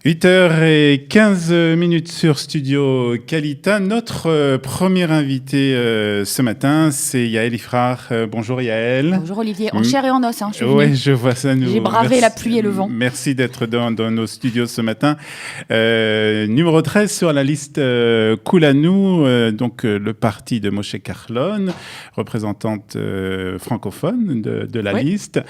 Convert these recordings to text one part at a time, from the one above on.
8h15 sur Studio Kalita. Notre premier invité ce matin, c'est Yaël Ifrar. Bonjour Yaël. Bonjour Olivier, en chair et en os, je suis venue. Oui, je vois ça. J'ai bravé la pluie et le vent. Merci d'être dans nos studios ce matin. Numéro 13 sur la liste Kulanu, donc le parti de Moshe Kahlon, représentante francophone de la liste.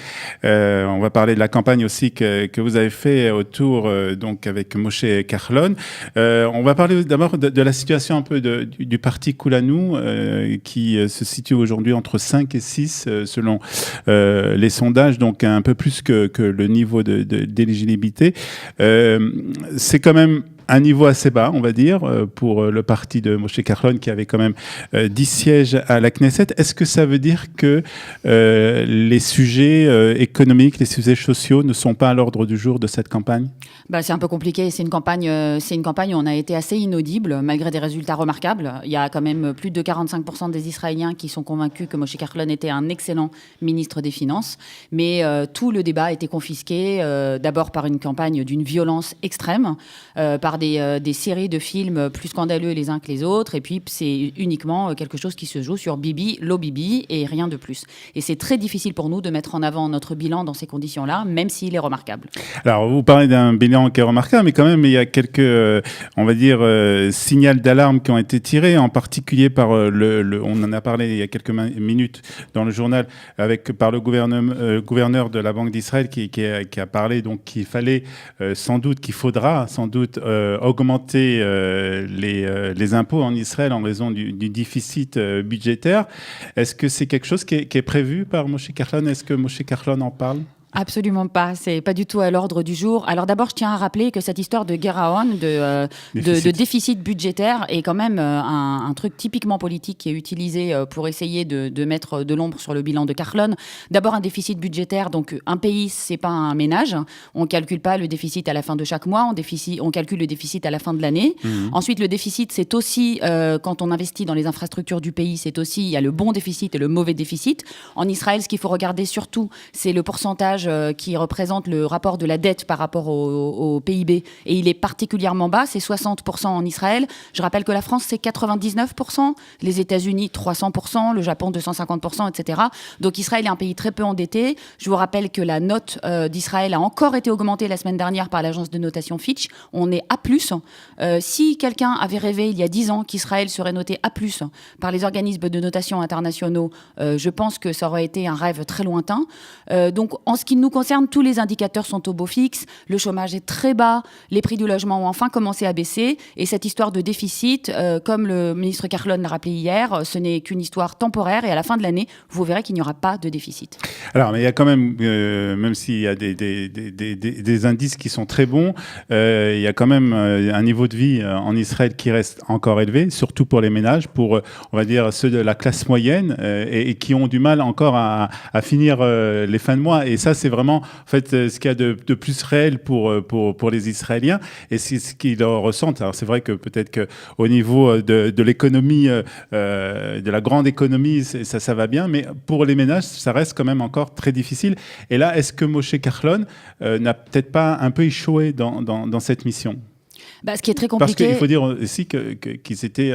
On va parler de la campagne aussi que vous avez fait autour donc avec Moshe Kahlon. On va parler d'abord de la situation un peu du parti Kulanu qui se situe aujourd'hui entre 5 et 6 selon les sondages, donc un peu plus que le niveau d'éligibilité. C'est quand même un niveau assez bas, on va dire, pour le parti de Moshe Kahlon qui avait quand même 10 sièges à la Knesset. Est-ce que ça veut dire que les sujets économiques, les sujets sociaux ne sont pas à l'ordre du jour de cette campagne ? C'est un peu compliqué. C'est une campagne où on a été assez inaudible, malgré des résultats remarquables. Il y a quand même plus de 45% des Israéliens qui sont convaincus que Moshe Kahlon était un excellent ministre des Finances. Mais tout le débat a été confisqué, d'abord par une campagne d'une violence extrême, par des séries de films plus scandaleux les uns que les autres. Et puis, c'est uniquement quelque chose qui se joue sur Bibi, l'eau Bibi, et rien de plus. Et c'est très difficile pour nous de mettre en avant notre bilan dans ces conditions-là, même s'il est remarquable. Alors, vous parlez d'un bilan qui est remarquable, mais quand même, il y a quelques, on va dire, signaux d'alarme qui ont été tirés, en particulier par on en a parlé il y a quelques minutes dans le journal, par le gouverneur de la Banque d'Israël qui a parlé donc qu'il faudra sans doute augmenter les impôts en Israël en raison du déficit budgétaire. Est-ce que c'est quelque chose qui est prévu par Moshe Kahlon ? Est-ce que Moshe Kahlon en parle ? Absolument pas, c'est pas du tout à l'ordre du jour. Alors d'abord, je tiens à rappeler que cette histoire de Geraon, de déficit budgétaire, est quand même un truc typiquement politique qui est utilisé pour essayer de mettre de l'ombre sur le bilan de Kahlon. D'abord, un déficit budgétaire, donc un pays, c'est pas un ménage. On calcule pas le déficit à la fin de chaque mois, on calcule le déficit à la fin de l'année. Ensuite, le déficit, c'est aussi, quand on investit dans les infrastructures du pays, il y a le bon déficit et le mauvais déficit. En Israël, ce qu'il faut regarder surtout, c'est le pourcentage qui représente le rapport de la dette par rapport au PIB, et il est particulièrement bas, c'est 60% en Israël. Je rappelle que la France, c'est 99%, les États-Unis 300%, le Japon 250%, etc. Donc Israël est un pays très peu endetté. Je vous rappelle que la note d'Israël a encore été augmentée la semaine dernière par l'agence de notation Fitch. On est A+. Si quelqu'un avait rêvé il y a 10 ans qu'Israël serait noté A+, par les organismes de notation internationaux, je pense que ça aurait été un rêve très lointain. Donc en ce qui nous concerne, tous les indicateurs sont au beau fixe, le chômage est très bas, les prix du logement ont enfin commencé à baisser, et cette histoire de déficit, comme le ministre Kahlon l'a rappelé hier, ce n'est qu'une histoire temporaire, et à la fin de l'année, vous verrez qu'il n'y aura pas de déficit. Alors, mais il y a quand même, même s'il y a des indices qui sont très bons, il y a quand même un niveau de vie en Israël qui reste encore élevé, surtout pour les ménages, pour, on va dire, ceux de la classe moyenne, et qui ont du mal encore à finir les fins de mois. Et ça, c'est vraiment, en fait, ce qu'il y a de plus réel pour les Israéliens, et c'est ce qu'ils ressentent. Alors, c'est vrai que peut-être qu'au niveau de l'économie, de la grande économie, ça va bien, mais pour les ménages, ça reste quand même encore très difficile. Et là, est-ce que Moshe Kahlon n'a peut-être pas un peu échoué dans cette mission ? Ce qui est très compliqué... Parce qu'il faut dire aussi qu'ils étaient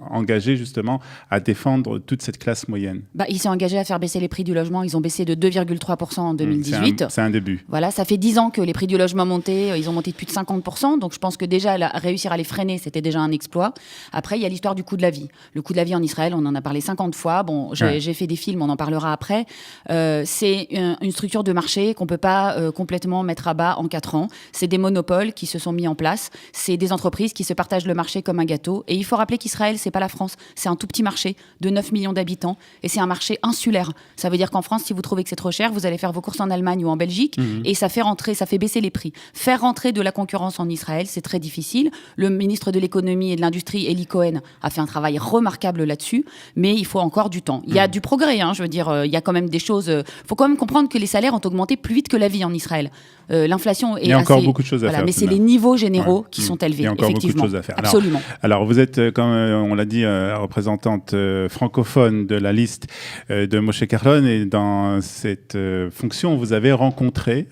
engagés justement à défendre toute cette classe moyenne. Ils s'est engagé à faire baisser les prix du logement. Ils ont baissé de 2,3% en 2018. C'est un début. Voilà, ça fait 10 ans que les prix du logement montaient. Ils ont monté de plus de 50%. Donc je pense que déjà, réussir à les freiner, c'était déjà un exploit. Après, il y a l'histoire du coût de la vie. Le coût de la vie en Israël, on en a parlé 50 fois. Bon, j'ai fait des films, on en parlera après. C'est une structure de marché qu'on ne peut pas complètement mettre à bas en 4 ans. C'est des monopoles qui se sont mis en place. C'est des entreprises qui se partagent le marché comme un gâteau. Et il faut rappeler qu'Israël, c'est pas la France. C'est un tout petit marché de 9 millions d'habitants. Et c'est un marché insulaire. Ça veut dire qu'en France, si vous trouvez que c'est trop cher, vous allez faire vos courses en Allemagne ou en Belgique. Et ça fait baisser les prix. Faire rentrer de la concurrence en Israël, c'est très difficile. Le ministre de l'économie et de l'industrie, Eli Cohen, a fait un travail remarquable là-dessus. Mais il faut encore du temps. Il y a du progrès, je veux dire. Il y a quand même des choses... faut quand même comprendre que les salaires ont augmenté plus vite que la vie en Israël. L'inflation est Il y a encore beaucoup de choses à faire. Mais c'est les niveaux généraux qui sont élevés. Il y a encore beaucoup de choses à faire. Absolument. Alors vous êtes, comme on l'a dit, représentante francophone de la liste de Moshe Carlon, et dans cette fonction, vous avez rencontré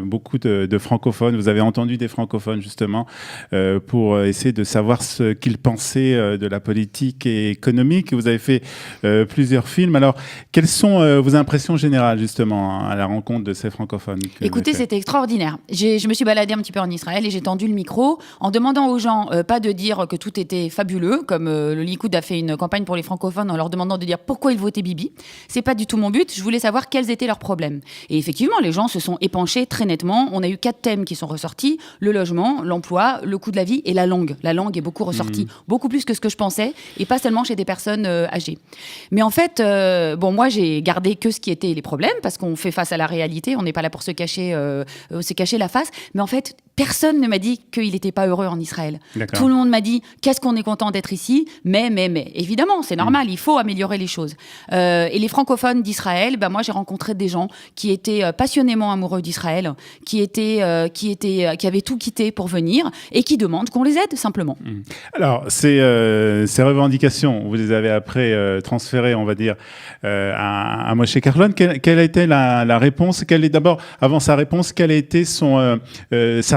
beaucoup de francophones. Vous avez entendu des francophones justement pour essayer de savoir ce qu'ils pensaient de la politique et économique. Vous avez fait plusieurs films. Alors, quelles sont vos impressions générales justement à la rencontre de ces francophones? Écoutez, c'était extraordinaire. Je me suis baladée un petit peu en Israël et j'ai tendu le micro en demandant aux gens, pas de dire que tout était fabuleux, comme le Likoud a fait une campagne pour les francophones en leur demandant de dire pourquoi ils votaient Bibi. C'est pas du tout mon but. Je voulais savoir quels étaient leurs problèmes. Et effectivement, les gens se sont épanchés très nettement. On a eu 4 thèmes qui sont ressortis: le logement, l'emploi, le coût de la vie et la langue. La langue est beaucoup ressortie, beaucoup plus que ce que je pensais, et pas seulement chez des personnes âgées. Mais en fait, moi, j'ai gardé que ce qui était les problèmes, parce qu'on fait face à la réalité. On n'est pas là pour se cacher la face. Mais en fait, personne ne m'a dit qu'il n'était pas heureux en Israël. D'accord. Tout le monde m'a dit qu'est-ce qu'on est content d'être ici, mais. Évidemment, c'est normal, il faut améliorer les choses. Et les francophones d'Israël, moi j'ai rencontré des gens qui étaient passionnément amoureux d'Israël, qui avaient tout quitté pour venir et qui demandent qu'on les aide simplement. Alors, ces revendications, vous les avez après transférées, on va dire, à Moshe Carlon. Quelle a été la réponse? D'abord, avant sa réponse, quelle a été sa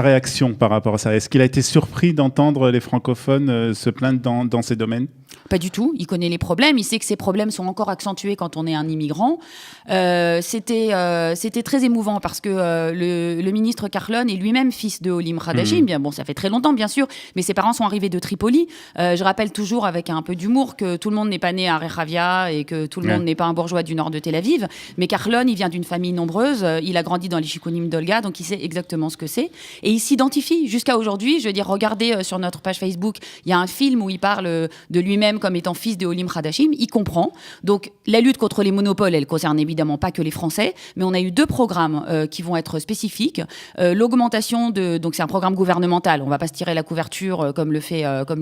réaction par rapport à ça? Est-ce qu'il a été surpris d'entendre les francophones se plaindre dans ces domaines? Pas du tout. Il connaît les problèmes. Il sait que ces problèmes sont encore accentués quand on est un immigrant. C'était très émouvant parce que le ministre Carlon est lui-même fils de Olim Hadashim. Bien, ça fait très longtemps, bien sûr, mais ses parents sont arrivés de Tripoli. Je rappelle toujours avec un peu d'humour que tout le monde n'est pas né à Rehavia et que tout le monde n'est pas un bourgeois du nord de Tel Aviv. Mais Carlon, il vient d'une famille nombreuse. Il a grandi dans les Shikunim d'Olga, donc il sait exactement ce que c'est. Et il s'identifie jusqu'à aujourd'hui. Je veux dire, regardez sur notre page Facebook, il y a un film où il parle de lui-même comme étant fils de Olim Hadashim. Il comprend. Donc, la lutte contre les monopoles, elle concerne évidemment pas que les Français, mais on a eu 2 programmes qui vont être spécifiques. L'augmentation donc c'est un programme gouvernemental. On va pas se tirer la couverture comme le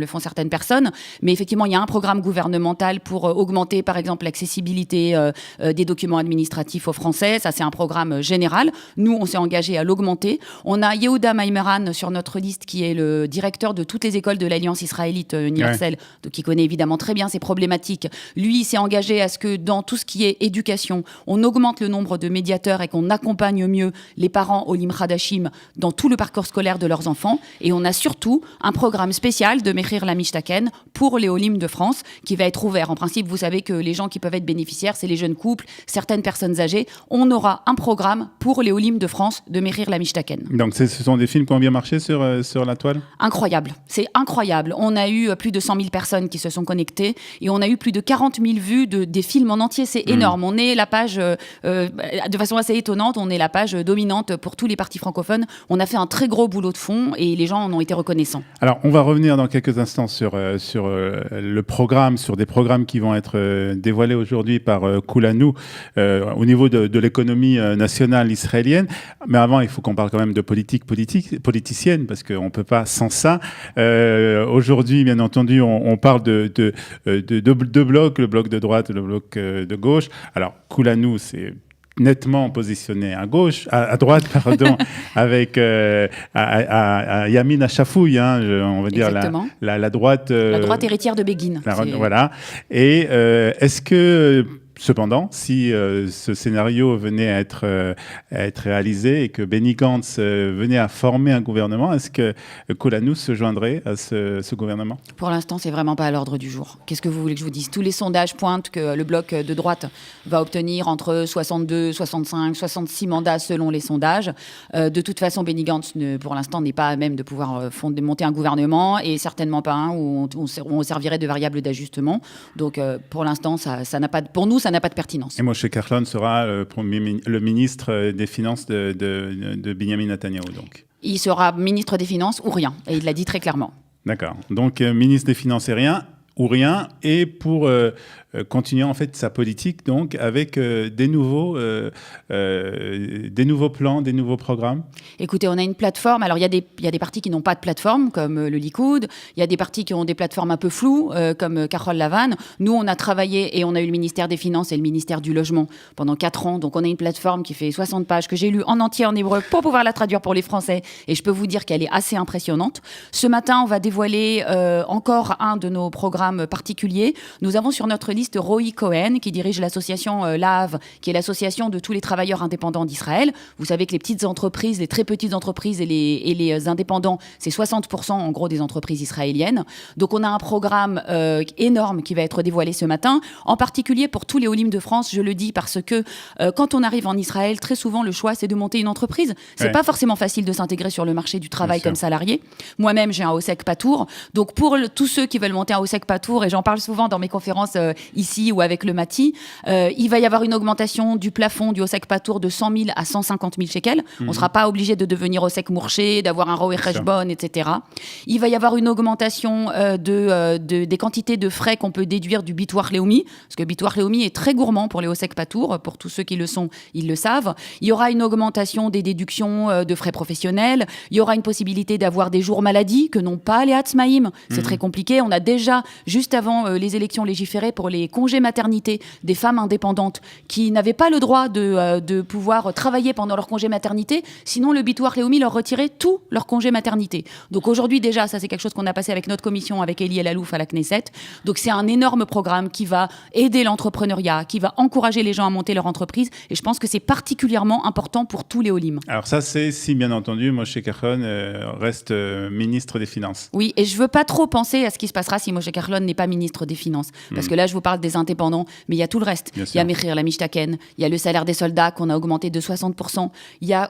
font certaines personnes, mais effectivement, il y a un programme gouvernemental pour augmenter, par exemple, l'accessibilité des documents administratifs aux Français. Ça, c'est un programme général. Nous, on s'est engagé à l'augmenter. On a Yehuda Maimeran sur notre liste, qui est le directeur de toutes les écoles de l'Alliance israélite universelle, donc qui connaît évidemment très bien ces problématiques. Lui, il s'est engagé à ce que dans tout ce qui est éducation, on augmente le nombre de médiateurs et qu'on accompagne mieux les parents Olim Hadashim dans tout le parcours scolaire de leurs enfants. Et on a surtout un programme spécial de Mechir Lamishtaken pour les Olim de France qui va être ouvert. En principe, vous savez que les gens qui peuvent être bénéficiaires, c'est les jeunes couples, certaines personnes âgées. On aura un programme pour les Olim de France de Mechir Lamishtaken. Donc ce sont des films qui ont bien marché sur la toile? Incroyable, c'est incroyable. On a eu plus de 100 000 personnes qui se sont connectées et on a eu plus de 40 000 vues des films en entier. C'est énorme. On est la page, de façon assez étonnante, on est la page dominante pour tous les partis francophones. On a fait un très gros boulot de fond et les gens en ont été reconnaissants. Alors, on va revenir dans quelques instants sur le programme, sur des programmes qui vont être dévoilés aujourd'hui par Kulanu au niveau de l'économie nationale israélienne. Mais avant, il faut qu'on parle quand même de politicienne, parce qu'on ne peut pas sans ça. Aujourd'hui, bien entendu, on parle de deux blocs, le bloc de droite et le bloc de gauche. Alors, Kulanu, c'est nettement positionné à droite, pardon, avec à Yamin Achafouille, on va dire la droite. La droite héritière de Begin. Voilà. Et est-ce que cependant, si ce scénario venait à être réalisé et que Benny Gantz venait à former un gouvernement, est-ce que Kulanu se joindrait à ce gouvernement? Pour l'instant, c'est vraiment pas à l'ordre du jour. Qu'est-ce que vous voulez que je vous dise? Tous les sondages pointent que le bloc de droite va obtenir entre 62, 65, 66 mandats selon les sondages. De toute façon, Benny Gantz, pour l'instant, n'est pas à même de pouvoir monter un gouvernement et certainement pas un où on servirait de variable d'ajustement. Donc, pour l'instant, ça n'a pas pour nous, ça n'a pas de pertinence. Et Moshe Carlon sera le ministre des Finances de Benjamin Netanyahou, donc. Il sera ministre des Finances ou rien, et il l'a dit très clairement. D'accord. Donc, ministre des Finances et rien, ou rien, et pour continuer en fait sa politique donc avec des nouveaux plans, des nouveaux programmes. Écoutez, on a une plateforme. Alors il y a des partis qui n'ont pas de plateforme comme le Likoud. Il y a des partis qui ont des plateformes un peu floues comme Carole Lavanne. Nous, on a travaillé et on a eu le ministère des Finances et le ministère du Logement pendant 4 ans. Donc on a une plateforme qui fait 60 pages que j'ai lue en entier en hébreu pour pouvoir la traduire pour les Français. Et je peux vous dire qu'elle est assez impressionnante. Ce matin, on va dévoiler encore un de nos programmes particuliers. Nous avons sur notre liste Roy Cohen, qui dirige l'association LAV, qui est l'association de tous les travailleurs indépendants d'Israël. Vous savez que les petites entreprises, les très petites entreprises et les indépendants, c'est 60% en gros des entreprises israéliennes. Donc on a un programme énorme qui va être dévoilé ce matin, en particulier pour tous les Olim de France. Je le dis parce que quand on arrive en Israël, très souvent le choix c'est de monter une entreprise. C'est pas forcément facile de s'intégrer sur le marché du travail comme salarié. Moi-même j'ai un OSEC Patour. Donc pour tous ceux qui veulent monter un OSEC Patour, et j'en parle souvent dans mes conférences ici ou avec le Mati, il va y avoir une augmentation du plafond du OSEC Patour de 100 000 à 150 000 shekels. On ne sera pas obligé de devenir OSEC Mourché, d'avoir un Roé Cheshbon, etc. Il va y avoir une augmentation des quantités de frais qu'on peut déduire du Bitoir Leumi, parce que Bitoir Leumi est très gourmand pour les OSEC Patour. Pour tous ceux qui le sont, ils le savent. Il y aura une augmentation des déductions de frais professionnels. Il y aura une possibilité d'avoir des jours maladie que n'ont pas les Hatzmaïm. C'est très compliqué. On a déjà, juste avant les élections, légiféré pour les congés maternité des femmes indépendantes qui n'avaient pas le droit de pouvoir travailler pendant leur congé maternité, sinon le Bitoir Leumi leur retirait tout leur congé maternité. Donc aujourd'hui déjà, ça c'est quelque chose qu'on a passé avec notre commission, avec Eli Elalouf à la Knesset. Donc c'est un énorme programme qui va aider l'entrepreneuriat, qui va encourager les gens à monter leur entreprise, et je pense que c'est particulièrement important pour tous les Olim. Alors ça c'est si bien entendu Moshe Kahlon reste ministre des Finances. Oui, et je veux pas trop penser à ce qui se passera si Moshe Kahlon n'est pas ministre des Finances, parce que là je vous parle des indépendants, mais il y a tout le reste. Il y a Mechir la Mishtaken, il y a le salaire des soldats qu'on a augmenté de 60%.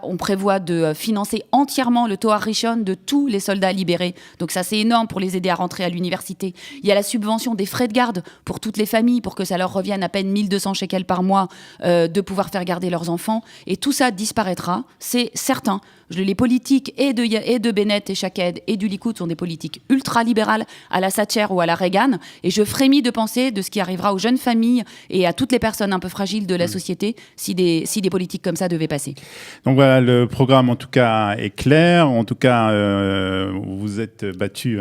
On prévoit de financer entièrement le Toar Rishon de tous les soldats libérés. Donc ça, c'est énorme pour les aider à rentrer à l'université. Il y a la subvention des frais de garde pour toutes les familles, pour que ça leur revienne à peine 1200 shekels par mois de pouvoir faire garder leurs enfants. Et tout ça disparaîtra, c'est certain. Les politiques et de Bennett et Shaked et du Likoud sont des politiques ultra-libérales à la Thatcher ou à la Reagan. Et je frémis de penser de ce qui arrivera aux jeunes familles et à toutes les personnes un peu fragiles de la société si des politiques comme ça devaient passer. Donc voilà, le programme en tout cas est clair. En tout cas, vous êtes battu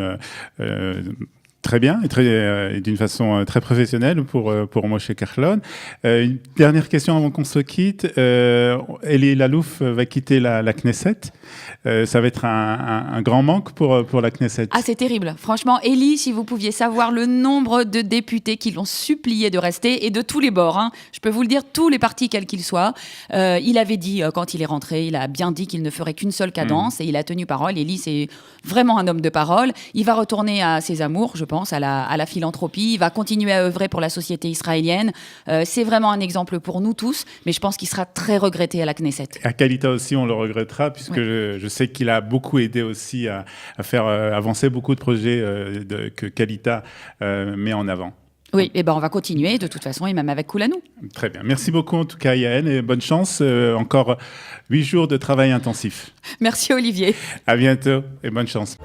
très bien et d'une façon très professionnelle pour Moshe Kahlon. Une dernière question avant qu'on se quitte. Eli Elalouf va quitter la Knesset. Ça va être un grand manque pour la Knesset. Ah, c'est terrible. Franchement, Eli, si vous pouviez savoir le nombre de députés qui l'ont supplié de rester, et de tous les bords, hein. Je peux vous le dire, tous les partis, quels qu'ils soient. Il avait dit, quand il est rentré, il a bien dit qu'il ne ferait qu'une seule cadence, et il a tenu parole. Eli, c'est vraiment un homme de parole. Il va retourner à ses amours, je pense, à la philanthropie. Il va continuer à œuvrer pour la société israélienne. C'est vraiment un exemple pour nous tous, mais je pense qu'il sera très regretté à la Knesset. À Kalita aussi, on le regrettera, puisque je sais qu'il a beaucoup aidé aussi à faire avancer beaucoup de projets que Kalita met en avant. Oui, et on va continuer de toute façon, et même avec Koulanou. Très bien. Merci beaucoup en tout cas, Yael, et bonne chance. Encore 8 jours de travail intensif. Merci Olivier. À bientôt et bonne chance.